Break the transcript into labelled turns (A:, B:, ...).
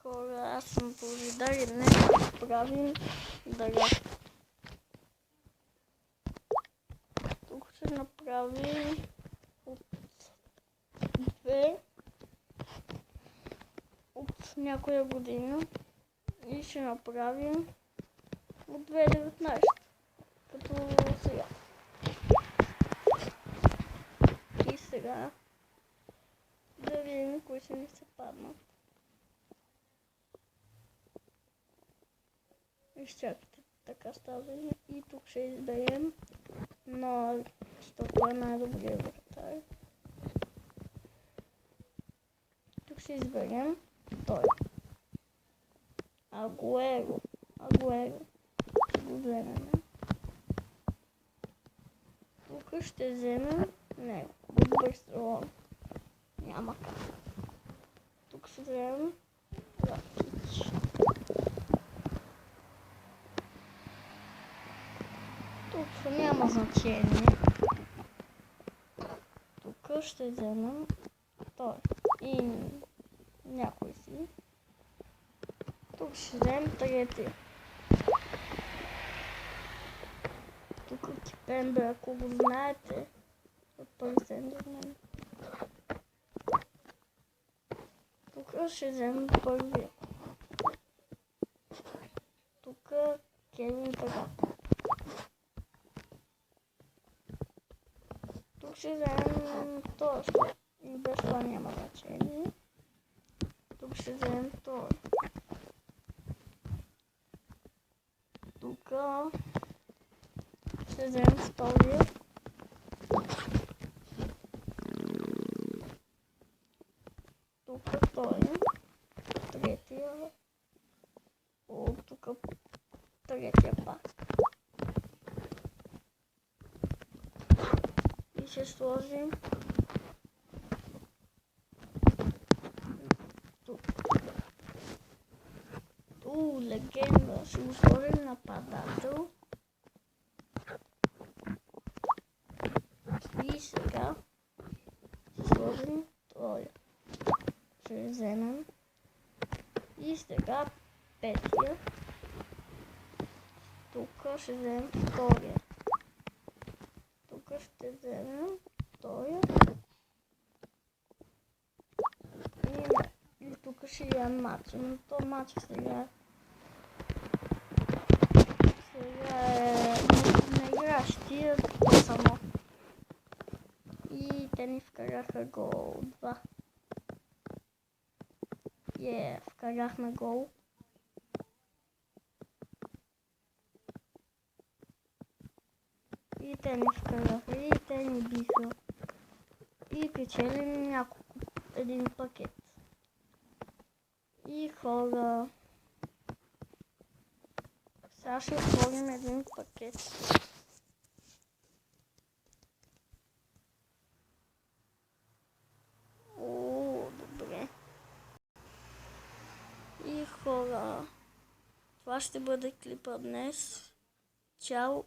A: Хора, аз съм Божидар и днес ще правим дъга. Тук ще направим от някоя година и ще направим от 2019, като сега. И сега да видим кои ще ни се паднат. Изчакайте, така става и тук ще изберем Нойер, защото е най-добрият вратар. Тук ще изберем той. Агуеро. Ще го вземем. Тук ще вземем него. Добър стрелон. Няма как. Тук ще вземем Ракич. Тук няма значение. Тук ще вземем той и някой си. Тук ще вземем третия. Тук Кипембе, ако го знаете, от Пари Сен-Жермен. Тук ще вземем първия. Тук Кевин Пегат. Тук ще вземем този, и без това няма значение. Тук ще вземем този. Тук ще вземем втория. Тук той. Третия. Тук третия пак. И ще сложим тук. Легенда. Ще го сложим нападател. И сега ще сложим троя. Ще вземем. И сега петия. Тук ще вземем втория. Тук ще вземем втория. И тук ще играем матча. Но то матч сега не играш тия само. И те ни вкараха гол 2. Вкарахме гол. И те ни вкараха, и те ни биха. И печелим един пакет. И хора, сега ще отворим един пакет. Добре. И хора, това ще бъде клипа днес. Чао